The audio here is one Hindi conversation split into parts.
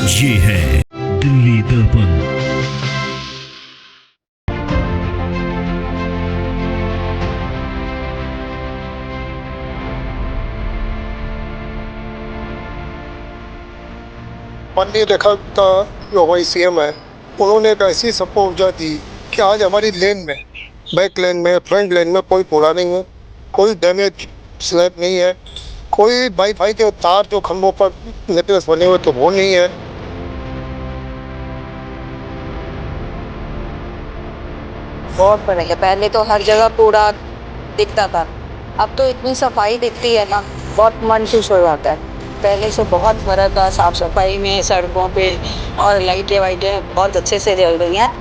ये है दिल्ली दर्पण। माननीय रेखा गुप्ता जो हमारी सीएम है, उन्होंने एक ऐसी सबको ऊर्जा दी कि आज हमारी लेन में, बैक लेन में, फ्रंट लेन में कोई कूड़ा नहीं है, कोई डैमेज स्लैब नहीं है, कोई वाईफाई के तार जो खंभों पर नेकलेस बने हुए तो वो नहीं है। बहुत बढ़िया। पहले तो हर जगह कूड़ा दिखता था, अब तो इतनी सफाई दिखती है ना, बहुत मन खुश हो जाता है। पहले से बहुत फर्क है साफ सफाई में, सड़कों पे, और लाइटें वाइटें बहुत अच्छे से जल रही हैं।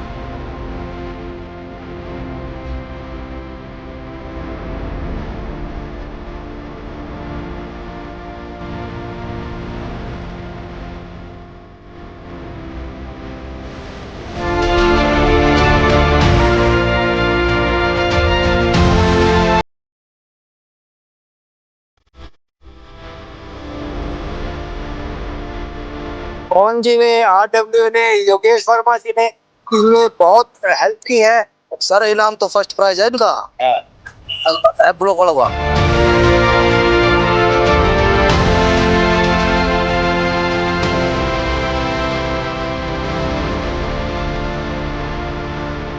पवन जी ने, RW ने, योगेश वर्मा जी ने बहुत हेल्प की है। सर इनाम तो फर्स्ट प्राइज है इनका। ब्लॉक वाला हुआ।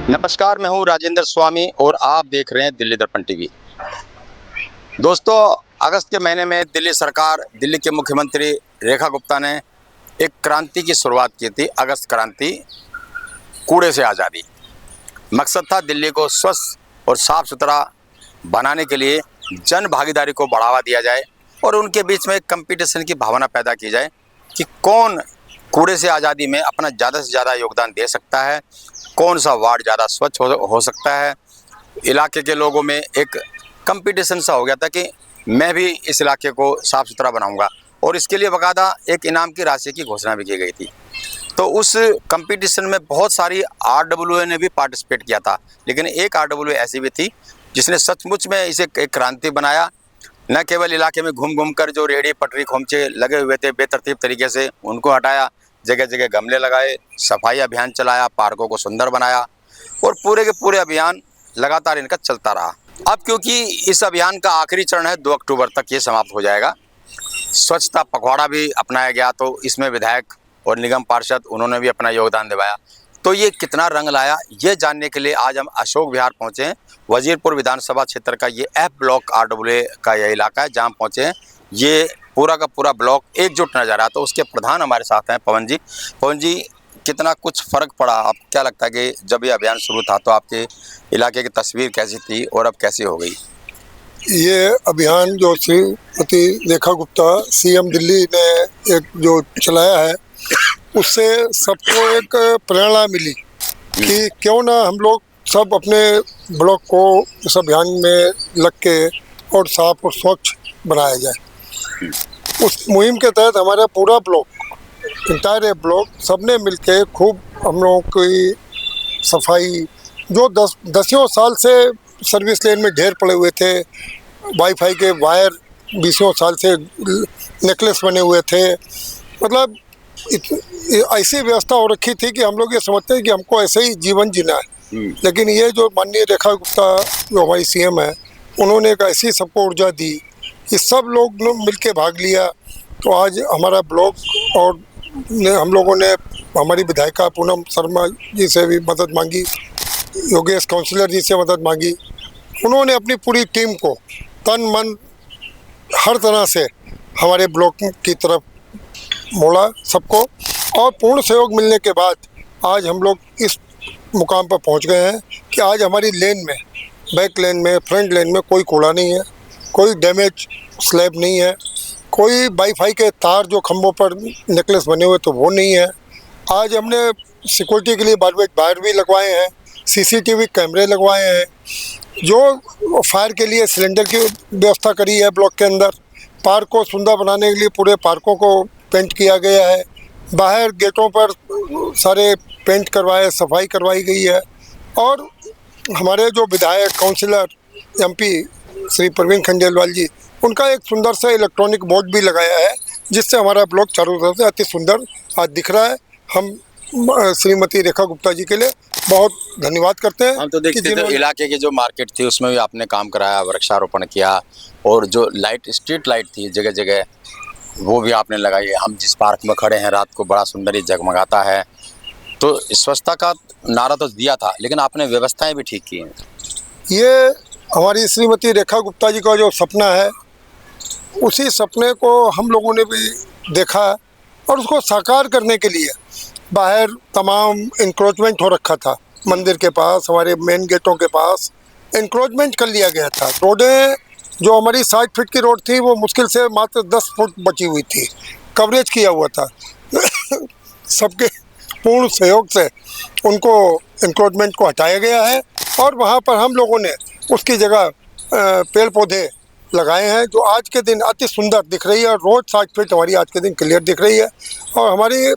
नमस्कार, मैं हूं राजेंद्र स्वामी और आप देख रहे हैं दिल्ली दर्पण टीवी। दोस्तों, अगस्त के महीने में दिल्ली सरकार, दिल्ली के मुख्यमंत्री रेखा गुप्ता ने एक क्रांति की शुरुआत की थी, अगस्त क्रांति, कूड़े से आज़ादी। मकसद था दिल्ली को स्वच्छ और साफ सुथरा बनाने के लिए जन भागीदारी को बढ़ावा दिया जाए और उनके बीच में एक कंपटीशन की भावना पैदा की जाए कि कौन कूड़े से आज़ादी में अपना ज़्यादा से ज़्यादा योगदान दे सकता है, कौन सा वार्ड ज़्यादा स्वच्छ हो सकता है। इलाके के लोगों में एक कंपटीशन सा हो गया था कि मैं भी इस इलाके को साफ़ सुथरा बनाऊंगा, और इसके लिए बाकायदा एक इनाम की राशि की घोषणा भी की गई थी। तो उस कंपटीशन में बहुत सारी RWA ने भी पार्टिसिपेट किया था, लेकिन एक RWA ऐसी भी थी जिसने सचमुच में इसे एक क्रांति बनाया। न केवल इलाके में घूम घूम कर जो रेहड़ी पटरी खोमचे लगे हुए थे बेतरतीब तरीके से, उनको हटाया, जगह जगह गमले लगाए, सफाई अभियान चलाया, पार्कों को सुंदर बनाया, और पूरे के पूरे अभियान लगातार इनका चलता रहा। अब क्योंकि इस अभियान का आखिरी चरण है, 2 अक्टूबर तक ये समाप्त हो जाएगा। स्वच्छता पखवाड़ा भी अपनाया गया, तो इसमें विधायक और निगम पार्षद उन्होंने भी अपना योगदान दिवाया। तो ये कितना रंग लाया, ये जानने के लिए आज हम अशोक विहार पहुँचे हैं। वजीरपुर विधानसभा क्षेत्र का ये F ब्लॉक RWA का यह इलाका है जहाँ पहुँचे हैं। ये पूरा का पूरा ब्लॉक एकजुट नजर आता, तो उसके प्रधान हमारे साथ हैं पवन जी। पवन जी, कितना कुछ फ़र्क पड़ा, आप क्या लगता है कि जब ये अभियान शुरू था तो आपके इलाके की तस्वीर कैसी थी और अब कैसी हो गई? ये अभियान जो श्रीमती रेखा गुप्ता सीएम दिल्ली ने एक जो चलाया है, उससे सबको एक प्रेरणा मिली कि क्यों ना हम लोग सब अपने ब्लॉक को इस अभियान में लग के और साफ और स्वच्छ बनाया जाए। उस मुहिम के तहत हमारा पूरा ब्लॉक, इंटायर ब्लॉक, सबने मिलके खूब हम लोगों की सफाई, जो दसियों साल से सर्विस लेन में ढेर पड़े हुए थे, वाईफाई के वायर 20 साल से नेकलेस बने हुए थे, मतलब ऐसी व्यवस्था हो रखी थी कि हम लोग ये समझते हैं कि हमको ऐसे ही जीवन जीना है। लेकिन ये जो माननीय रेखा गुप्ता जो हमारी सीएम है, उन्होंने एक ऐसी सबको ऊर्जा दी कि सब लोग मिलके भाग लिया। तो आज हमारा ब्लॉक, और हम लोगों ने हमारी विधायिका पूनम शर्मा जी से भी मदद मांगी, योगेश काउंसिलर जी से मदद मांगी। उन्होंने अपनी पूरी टीम को तन मन हर तरह से हमारे ब्लॉक की तरफ मोड़ा सबको, और पूर्ण सहयोग मिलने के बाद आज हम लोग इस मुकाम पर पहुंच गए हैं कि आज हमारी लेन में, बैक लेन में, फ्रंट लेन में कोई कूड़ा नहीं है, कोई डैमेज स्लैब नहीं है, कोई वाईफाई के तार जो खंभों पर नेकलेस बने हुए तो वो नहीं है। आज हमने सिक्योरिटी के लिए बाहर भी लगवाए हैं, CCTV कैमरे लगवाए हैं, जो फायर के लिए सिलेंडर की व्यवस्था करी है ब्लॉक के अंदर। पार्क को सुंदर बनाने के लिए पूरे पार्कों को पेंट किया गया है, बाहर गेटों पर सारे पेंट करवाए, सफाई करवाई गई है। और हमारे जो विधायक, काउंसिलर, MP श्री प्रवीण खंडेलवाल जी, उनका एक सुंदर सा इलेक्ट्रॉनिक बोर्ड भी लगाया है, जिससे हमारा ब्लॉक चारों तरफ से अति सुंदर आज दिख रहा है। हम श्रीमती रेखा गुप्ता जी के लिए बहुत धन्यवाद करते हैं। हम तो देखते थे इलाके की जो मार्केट थी उसमें भी आपने काम कराया, वृक्षारोपण किया, और जो लाइट, स्ट्रीट लाइट थी जगह जगह, वो भी आपने लगाई है। हम जिस पार्क में खड़े हैं रात को बड़ा सुंदर ही जगमगाता है। तो स्वच्छता का नारा तो दिया था, लेकिन आपने व्यवस्थाएं भी ठीक की हैं। ये हमारी श्रीमती रेखा गुप्ता जी का जो सपना है, उसी सपने को हम लोगों ने भी देखा और उसको साकार करने के लिए बाहर तमाम इंक्रोचमेंट हो रखा था। मंदिर के पास, हमारे मेन गेटों के पास इंक्रोचमेंट कर लिया गया था। रोडें जो हमारी 60 फीट की रोड थी, वो मुश्किल से मात्र 10 फुट बची हुई थी, कवरेज किया हुआ था। सबके पूर्ण सहयोग से उनको इंक्रोचमेंट को हटाया गया है और वहाँ पर हम लोगों ने उसकी जगह पेड़ पौधे लगाए हैं, जो आज के दिन अति सुंदर दिख रही है। रोड 60 फीट हमारी आज के दिन क्लियर दिख रही है और हमारी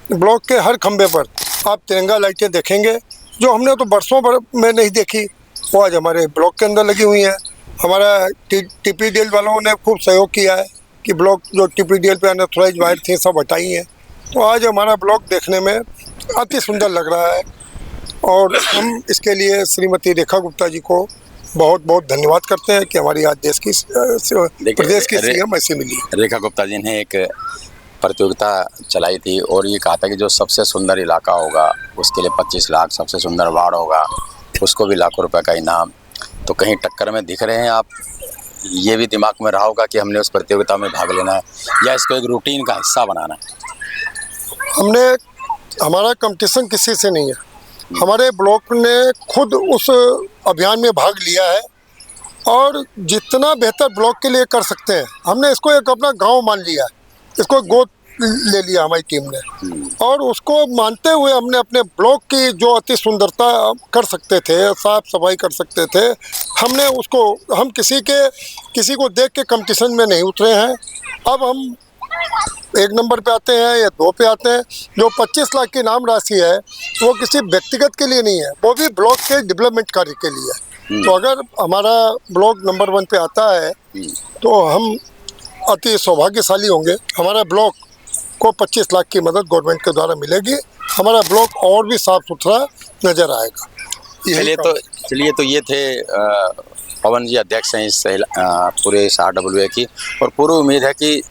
ब्लॉक के हर खंबे पर आप तिरंगा लाइटें देखेंगे, जो हमने तो बरसों भर में नहीं देखी, वो आज हमारे ब्लॉक के अंदर लगी हुई हैं। हमारा TPDL वालों ने खूब सहयोग किया है कि ब्लॉक जो TPDL पे अनऑथराइज्ड वायर थी सब हटाई हैं, तो आज हमारा ब्लॉक देखने में अति सुंदर लग रहा है और हम इसके लिए श्रीमती रेखा गुप्ता जी को बहुत बहुत धन्यवाद करते हैं कि हमारी आज देश की प्रदेश की CM ऐसी मिली। रेखा गुप्ता जी ने एक प्रतियोगिता चलाई थी और ये कहा था कि जो सबसे सुंदर इलाका होगा उसके लिए 25 लाख, सबसे सुंदर वार्ड होगा उसको भी लाखों रुपए का इनाम। तो कहीं टक्कर में दिख रहे हैं आप? ये भी दिमाग में रहा होगा कि हमने उस प्रतियोगिता में भाग लेना है या इसको एक रूटीन का हिस्सा बनाना है? हमारा कंपटीशन किसी से नहीं है। हमारे ब्लॉक ने खुद उस अभियान में भाग लिया है और जितना बेहतर ब्लॉक के लिए कर सकते हैं, हमने इसको एक अपना गांव मान लिया है, इसको गोद ले लिया हमारी टीम ने और उसको मानते हुए हमने अपने ब्लॉक की जो अति सुंदरता कर सकते थे, साफ सफाई कर सकते थे, हमने उसको, हम किसी को देख के कंपटीशन में नहीं उतरे हैं। अब हम 1 नंबर पे आते हैं या 2 पे आते हैं। जो 25 लाख की इनाम राशि है वो किसी व्यक्तिगत के लिए नहीं है, वो भी ब्लॉक के डेवलपमेंट कार्य के लिए है। तो अगर हमारा ब्लॉक नंबर 1 पे आता है तो हम अति सौभाग्यशाली होंगे। हमारा ब्लॉक को 25 लाख की मदद गवर्नमेंट के द्वारा मिलेगी, हमारा ब्लॉक और भी साफ सुथरा नजर आएगा। चलिए तो ये थे पवन जी, अध्यक्ष हैं इस पूरे RWA की, और पूरी उम्मीद है कि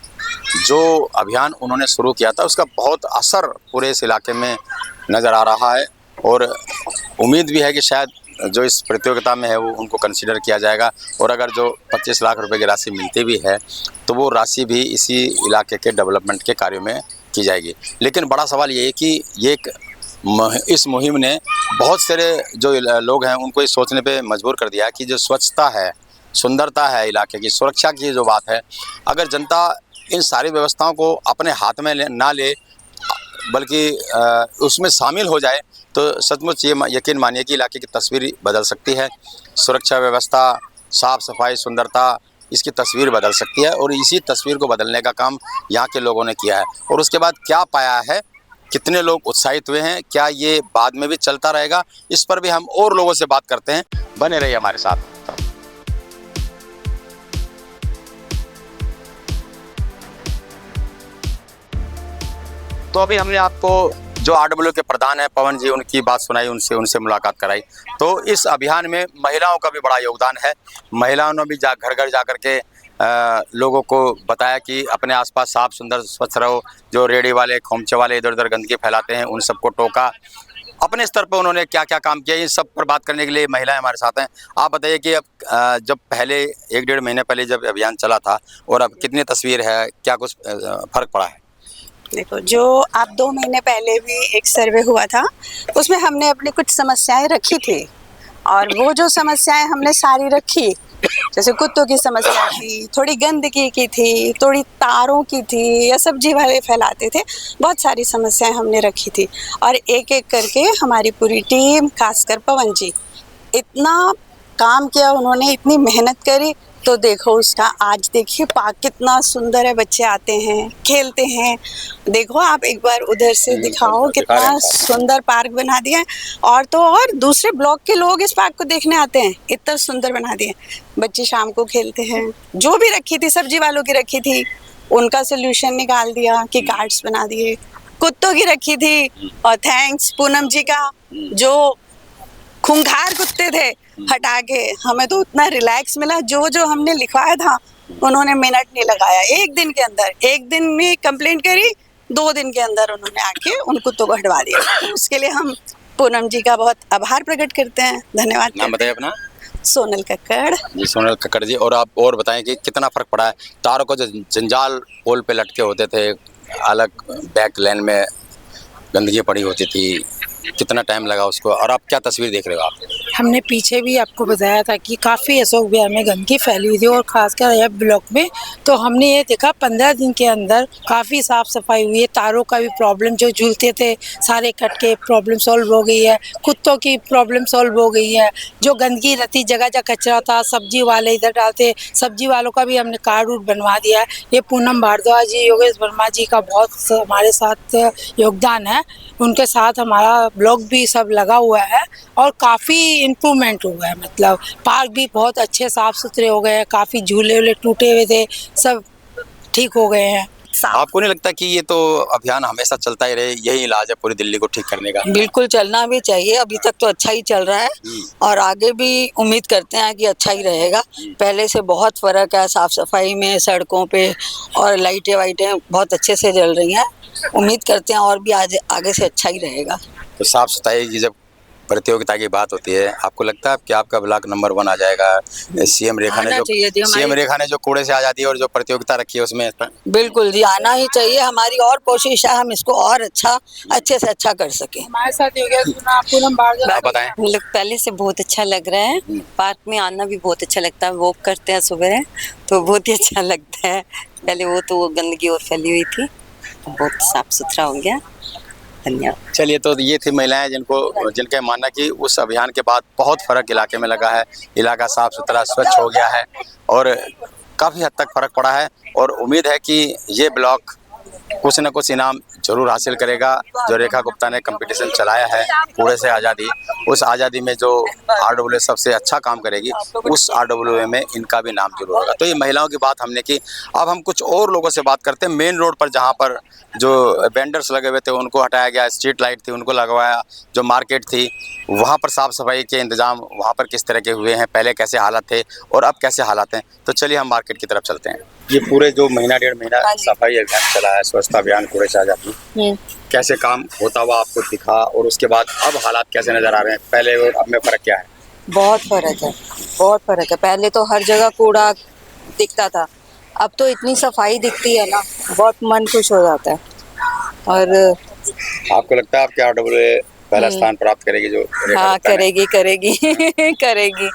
जो अभियान उन्होंने शुरू किया था उसका बहुत असर पूरे इस इलाके में नज़र आ रहा है और उम्मीद भी है कि शायद जो इस प्रतियोगिता में है वो उनको कंसीडर किया जाएगा और अगर जो 25 लाख रुपए की राशि मिलती भी है तो वो राशि भी इसी इलाके के डेवलपमेंट के कार्यों में की जाएगी। लेकिन बड़ा सवाल ये है कि इस मुहिम ने बहुत सारे जो लोग हैं उनको इस सोचने पे मजबूर कर दिया कि जो स्वच्छता है, सुंदरता है, इलाके की सुरक्षा की जो बात है, अगर जनता इन सारी व्यवस्थाओं को अपने हाथ में ना ले बल्कि उसमें शामिल हो जाए तो सचमुच ये यकीन मानिए कि इलाके की तस्वीर बदल सकती है। सुरक्षा व्यवस्था, साफ सफाई, सुंदरता, इसकी तस्वीर बदल सकती है और इसी तस्वीर को बदलने का काम यहाँ के लोगों ने किया है। और उसके बाद क्या पाया है, कितने लोग उत्साहित हुए हैं, क्या ये बाद में भी चलता रहेगा, इस पर भी हम और लोगों से बात करते हैं। बने रहिए हमारे साथ। तो अभी हमने आपको जो RWA के प्रधान है पवन जी, उनकी बात सुनाई, उनसे मुलाकात कराई। तो इस अभियान में महिलाओं का भी बड़ा योगदान है। महिलाओं ने भी घर घर जा कर के लोगों को बताया कि अपने आसपास साफ सुंदर स्वच्छ रहो। जो रेडी वाले, खोमचे वाले इधर उधर गंदगी फैलाते हैं उन सबको टोका। अपने स्तर पर उन्होंने क्या क्या काम किया, इन सब पर बात करने के लिए महिलाएं हमारे साथ हैं। आप बताइए कि अब जब पहले 1-1.5 महीने पहले जब अभियान चला था और अब कितनी तस्वीर है, क्या कुछ फर्क पड़ा है? देखो, जो आप 2 महीने पहले भी एक सर्वे हुआ था उसमें हमने अपनी कुछ समस्याएं रखी थी और वो जो समस्याएं हमने सारी रखी, जैसे कुत्तों की समस्या थी, थोड़ी गंदगी की थी, थोड़ी तारों की थी या सब्जी वाले फैलाते थे, बहुत सारी समस्याएं हमने रखी थी और एक एक करके हमारी पूरी टीम, खासकर पवन जी, इतना काम किया उन्होंने, इतनी मेहनत करी, तो देखो उसका आज देखिए पार्क कितना सुंदर है, बच्चे आते हैं खेलते हैं। देखो आप एक बार उधर से दिखाओ कितना सुंदर पार्क बना दिया है। और तो और दूसरे ब्लॉक के लोग इस पार्क को देखने आते हैं, इतना सुंदर बना दिए। बच्चे शाम को खेलते हैं। जो भी रखी थी सब्जी वालों की रखी थी, उनका सोल्यूशन निकाल दिया कि कार्ड्स बना दिए। कुत्तों की रखी थी और थैंक्स पूनम जी का, जो खूंखार कुत्ते थे हटा के हमें तो उतना रिलैक्स मिला। जो जो हमने लिखवाया था उन्होंने मिनट नहीं लगाया, एक दिन के अंदर, एक दिन में कंप्लेंट करी, 2 दिन के अंदर उन्होंने आके उन कुत्तों को हटवा दिया। तो उसके लिए हम पूनम जी का बहुत आभार प्रकट करते हैं, धन्यवाद। नाम बताइए अपना। सोनल कक्कड़ जी सोनल कक्कड़ जी। और आप और बताएं कि कितना फर्क पड़ा है तारों को जो जंजाल पोल पे लटके होते थे, अलग बैक लेन में गंदगी पड़ी होती थी, कितना टाइम लगा उसको, और आप क्या तस्वीर देख रहे हो आप? हमने पीछे भी आपको बताया था कि काफ़ी अशोक विहार में गंदगी फैली हुई थी और खासकर यह ब्लॉक में। तो हमने ये देखा 15 दिन के अंदर काफ़ी साफ सफाई हुई है। तारों का भी प्रॉब्लम जो झूलते थे सारे कट के प्रॉब्लम सॉल्व हो गई है। कुत्तों की प्रॉब्लम सॉल्व हो गई है। जो गंदगी रहती जगह जगह कचरा था, सब्जी वाले इधर डालते, सब्जी वालों का भी हमने कार्ड उर्ड बनवा दिया है। ये पूनम भारद्वाज जी, योगेश वर्मा जी का बहुत हमारे साथ योगदान है। उनके साथ हमारा ब्लॉग भी सब लगा हुआ है और काफ़ी इम्प्रूवमेंट हुआ है। मतलब पार्क भी बहुत अच्छे साफ सुथरे हो गए हैं। काफ़ी झूले वूले टूटे हुए थे, सब ठीक हो गए हैं। आपको नहीं लगता कि ये तो अभियान हमेशा चलता ही रहे, यही इलाज है पूरी दिल्ली को ठीक करने का? बिल्कुल चलना भी चाहिए। अभी तक तो अच्छा ही चल रहा है और आगे भी उम्मीद करते हैं कि अच्छा ही रहेगा। पहले से बहुत फर्क है साफ सफाई में, सड़कों पे, और लाइटें वाइटें बहुत अच्छे से जल रही हैं। उम्मीद करते हैं और भी आगे से अच्छा ही रहेगा। तो साफ सफाई की जब प्रतियोगिता की बात होती है, आपको लगता है कि आपका ब्लॉक नंबर 1 आ जाएगा? सीएम रेखा ने जो कूड़े से आज़ादी और जो प्रतियोगिता रखी है उसमें बिल्कुल जी आना ही चाहिए। हमारी और कोशिश है हम इसको और अच्छे से अच्छा कर सकें। हमारे साथ पूनम भारद्वाज। आप बताएं। हम लोग पहले से बहुत अच्छा लग रहा है। पार्क में आना भी बहुत अच्छा लगता है। वॉक करते हैं सुबह तो बहुत ही अच्छा लगता है। पहले वो तो गंदगी और फैली हुई थी, बहुत साफ सुथरा हो गया। धन्यवाद। चलिए, तो ये थी महिलाएं जिनका मानना कि उस अभियान के बाद बहुत फर्क इलाके में लगा है। इलाका साफ सुथरा स्वच्छ हो गया है और काफ़ी हद तक फर्क पड़ा है। और उम्मीद है कि ये ब्लॉक कुछ न कुछ इनाम जरूर हासिल करेगा। जो रेखा गुप्ता ने कंपटीशन चलाया है कूड़े से आज़ादी, उस आज़ादी में जो RWA सबसे अच्छा काम करेगी, उस RWA में इनका भी नाम जरूर होगा। तो ये महिलाओं की बात हमने की। अब हम कुछ और लोगों से बात करते हैं। मेन रोड पर जहाँ पर जो वेंडर्स लगे हुए थे उनको हटाया गया, स्ट्रीट लाइट थी उनको लगवाया, जो मार्केट थी वहाँ पर साफ़ सफाई के इंतज़ाम वहाँ पर किस तरह के हुए हैं, पहले कैसे हालात थे और अब कैसे हालात हैं। तो चलिए हम मार्केट की तरफ चलते हैं। ये पूरे जो महीना 1.5 महीना सफाई अभियान चला है, स्वच्छता अभियान कूड़े से आज़ादी, कैसे काम होता हुआ आपको दिखा और उसके बाद अब हालात कैसे नज़र आ रहे हैं, पहले और अब में फ़र्क क्या है? बहुत फर्क है, बहुत फर्क है। पहले तो हर जगह कूड़ा दिखता था, अब तो इतनी सफाई दिखती है ना, बहुत मन खुश हो जाता है। और आपको लगता है आपके RWA पहला स्थान प्राप्त करेगी? जो हाँ करेगी करेगी।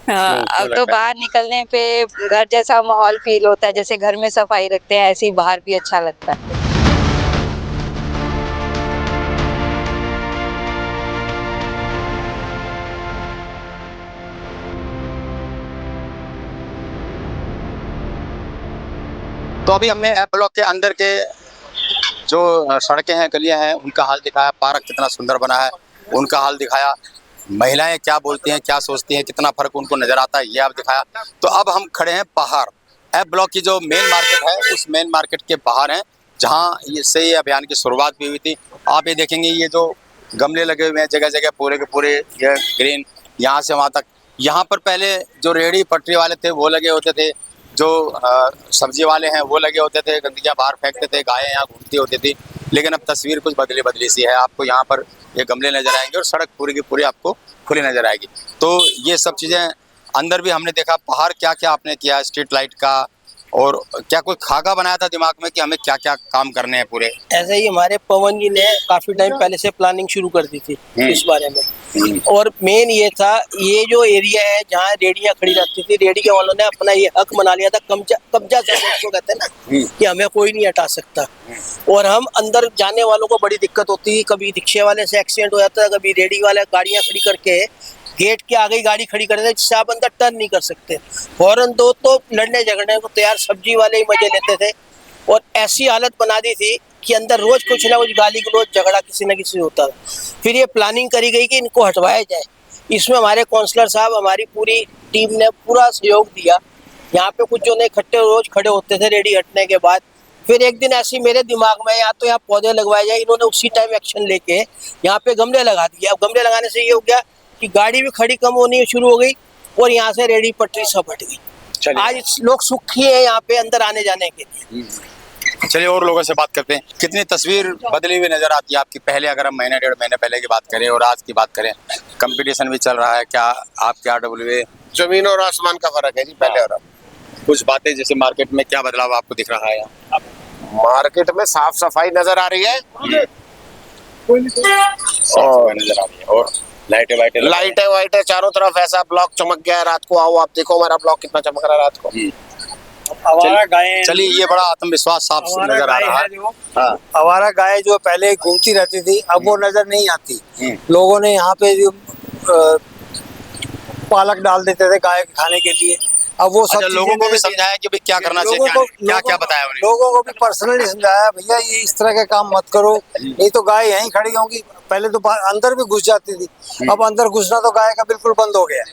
हाँ, अब तो बाहर निकलने पे घर जैसा माहौल फील होता है। जैसे घर में सफाई रखते हैं ऐसे ही बाहर भी अच्छा लगता है। तो अभी हमने एप ब्लॉक के अंदर के जो सड़कें हैं, गलियां हैं, उनका हाल दिखाया। पार्क कितना सुंदर बना है उनका हाल दिखाया। महिलाएं क्या बोलती हैं, क्या सोचती हैं, कितना फर्क उनको नजर आता है, ये आप दिखाया। तो अब हम खड़े हैं बाहर, एप ब्लॉक की जो मेन मार्केट है उस मेन मार्केट के बाहर हैं, जहाँ ये अभियान की शुरुआत भी हुई थी। आप ये देखेंगे, ये जो गमले लगे हुए हैं जगह जगह पूरे के पूरे, ये ग्रीन, यहाँ से वहाँ तक। यहाँ पर पहले जो रेहड़ी पटरी वाले थे वो लगे होते थे, जो सब्जी वाले हैं वो लगे होते थे, गंदगियाँ बाहर फेंकते थे, गायें यहाँ घूमती होती थी। लेकिन अब तस्वीर कुछ बदली सी है। आपको यहाँ पर ये गमले नजर आएंगे और सड़क पूरी की पूरी आपको खुली नजर आएगी। तो ये सब चीज़ें अंदर भी हमने देखा। बाहर क्या क्या आपने किया, स्ट्रीट लाइट का, और क्या कोई खाका बनाया था दिमाग में कि हमें क्या क्या काम करने हैं पूरे? ऐसे ही हमारे पवन जी ने काफी टाइम पहले से प्लानिंग शुरू कर दी थी इस बारे में। और मेन ये था, ये जो एरिया है जहाँ रेडियां खड़ी रहती थी, रेडी के वालों ने अपना ये हक मना लिया था, कब्जा उसको कहते हैं ना, कि हमें कोई नहीं हटा सकता। और हम अंदर जाने वालों को बड़ी दिक्कत होती, कभी रिक्शे वाले से एक्सीडेंट हो जाता है, कभी रेडी वाले गाड़ियां खड़ी करके गेट के आगे ही गाड़ी खड़ी कर देते जिससे आप अंदर टर्न नहीं कर सकते। फौरन दो तो लड़ने झगड़ने को तैयार, सब्जी वाले ही मजे लेते थे और ऐसी हालत बना दी थी कि अंदर रोज कुछ ना कुछ गाली गलौज झगड़ा किसी न किसी होता था। फिर ये प्लानिंग करी गई कि इनको हटवाया जाए। इसमें हमारे काउंसलर साहब, हमारी पूरी टीम ने पूरा सहयोग दिया। यहाँ पे कुछ जो नहीं इकट्ठे रोज खड़े होते थे रेडी हटने के बाद। फिर एक दिन ऐसी मेरे दिमाग में या तो यहाँ पौधे लगवाए जाए, इन्होंने उसी टाइम एक्शन लेके यहाँ पे गमले लगा दिए। अब गमले लगाने से ये हो गया कि गाड़ी भी खड़ी कम होनी शुरू हो गई और यहाँ से रेडी पटरी सब हट गई। आज लोग सुखी है यहाँ पे अंदर आने जाने के लिए। चलिए और लोगों से बात करते हैं। कितनी तस्वीर बदली हुई नजर आती है आपकी? पहले अगर हम महीने 1.5 महीने पहले की बात करें और आज की बात करें, कंपटीशन भी चल रहा है, क्या आपके RWA जमीन और आसमान का फर्क है जी पहले और अब। कुछ बातें जैसे मार्केट में क्या बदलाव आपको दिख रहा है? मार्केट में साफ सफाई नजर आ रही है नजर आ रही है और लाइटें वाइटें चारों तरफ, ऐसा ब्लॉक चमक गया है। रात को आओ आप देखो हमारा ब्लॉक कितना चमक रहा है रात को। चलिए ये बड़ा आत्मविश्वास साफ नजर आ रहा है। हाँ। आवारा गाय जो पहले घूमती रहती थी अब वो नजर नहीं आती। लोगों ने यहाँ पे जो पालक डाल देते थे गाय खाने के लिए, अब वो सब लोगों को भी समझाया कि भाई क्या करना चाहिए, क्या क्या बताया उन्हें? लोगों को भी पर्सनली समझाया, भैया ये इस तरह के काम मत करो, नहीं तो गाय यहीं खड़ी होंगी। पहले तो अंदर भी घुस जाती थी, अब अंदर घुसना तो गाय का बिल्कुल बंद हो गया।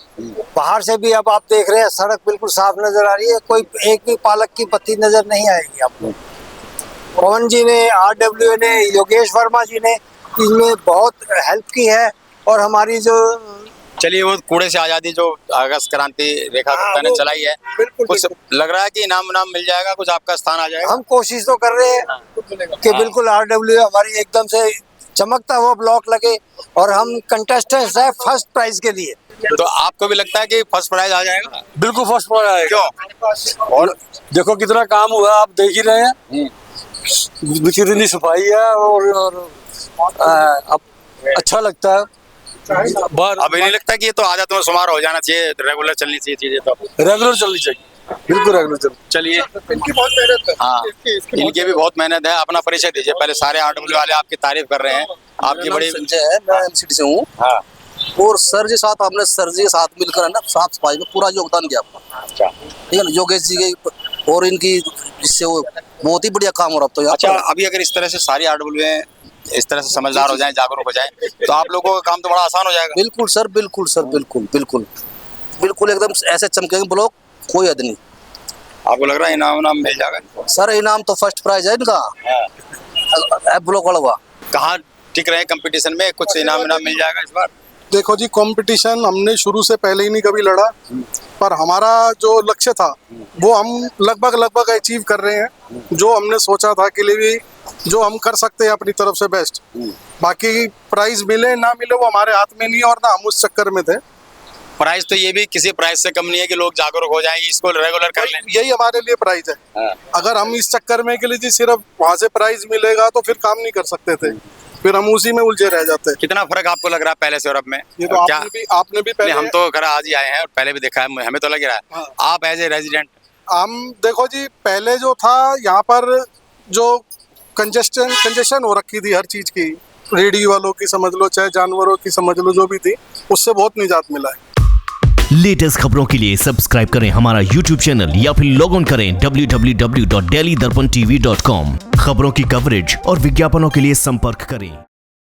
बाहर से भी अब आप देख रहे हैं सड़क बिल्कुल साफ नजर आ रही है, कोई एक भी पालक की पत्ती नजर नहीं आएगी आपको। पवन जी ने, RWA ने, योगेश वर्मा जी ने इनमें बहुत हेल्प की है। और हमारी जो चलिए वो कूड़े से आजादी जो अगस्त क्रांति रेखा गुप्ता ने चलाई है, कुछ लग रहा है कि इनाम मिल जाएगा, कुछ आपका स्थान आ जाएगा? हम कोशिश तो कर रहे हैं कि बिल्कुल RWA हमारी एकदम से चमकता हुआ ब्लॉक लगे और हम कंटेस्टेंट्स है फर्स्ट प्राइज के लिए। तो आपको भी लगता है कि फर्स्ट प्राइज आ जाएगा? बिल्कुल फर्स्ट प्राइज आएगा। क्यों? और देखो कितना काम हुआ, आप देख ही रहे हैं कितनी सफाई है और अब अच्छा लगता है। अब नहीं लगता कि ये तो आदत में शुमार हो जाना चाहिए, रेगुलर चलनी चाहिए चीजें? तो रेगुलर चलनी चाहिए, बिल्कुल रेगुलर चलिए। इनकी बहुत मेहनत है। हाँ, इनकी भी बहुत मेहनत है। अपना परिचय दीजिए पहले। सारे RWA वाले आपकी तारीफ कर रहे हैं, आपकी बड़ी। संजय है, मैं MCD से हूँ। हाँ। और सर जी साथ, आपने सर जी के साथ मिलकर है ना साफ सफाई में पूरा योगदान किया अपना। अच्छा। ठीक है ना, योगेश जी के और इनकी, इससे वो बहुत ही बढ़िया काम हो रहा तो। अच्छा, अभी अगर इस तरह से सारी RWA इस तरह से समझदार हो जाएं, जागरूक हो जाएं, तो आप लोगों का काम तो बड़ा आसान हो जाएगा। बिल्कुल सर, बिल्कुल सर, बिल्कुल बिल्कुल बिल्कुल एकदम ऐसे चमकेंगे ब्लॉक, कोई हद नहीं। आपको लग रहा है इनाम मिल जाएगा? सर इनाम तो फर्स्ट प्राइज है इनका, ब्लॉक वाला। कहाँ टिक रहे कंपटीशन में? कुछ इनाम मिल जाएगा इस बार? देखो जी, कंपटीशन हमने शुरू से पहले ही नहीं कभी लड़ा, पर हमारा जो लक्ष्य था वो हम लगभग अचीव कर रहे हैं। जो हमने सोचा था कि लिए जो हम कर सकते हैं अपनी तरफ से बेस्ट। बाकी प्राइज मिले ना मिले वो हमारे हाथ में नहीं, और ना हम उस चक्कर में थे। प्राइस तो ये भी किसी प्राइस से कम नहीं है कि लोग जागरूक हो जाएंगे, इसको रेगुलर कर लें, यही हमारे लिए प्राइज है। हाँ। अगर हम इस चक्कर में के लिए जी सिर्फ वहाँ से प्राइज मिलेगा तो फिर काम नहीं कर सकते थे, फिर हम उसी में उलझे रह जाते। कितना फर्क आपको लग रहा है पहले से और अब में? ये तो आपने भी पहले, हम तो घर आज ही आए हैं और पहले भी देखा है, हमें तो लग रहा है। हाँ। आप एज ए रेजिडेंट, हम देखो जी, पहले जो था यहाँ पर जो कंजेशन हो रखी थी हर चीज की, रेडी वालों की समझ लो चाहे जानवरों की समझ लो, जो भी थी उससे बहुत निजात मिला है। लेटेस्ट खबरों के लिए सब्सक्राइब करें हमारा YouTube चैनल या फिर लॉग ऑन करें www.delhidarpantv.com। खबरों की कवरेज और विज्ञापनों के लिए संपर्क करें।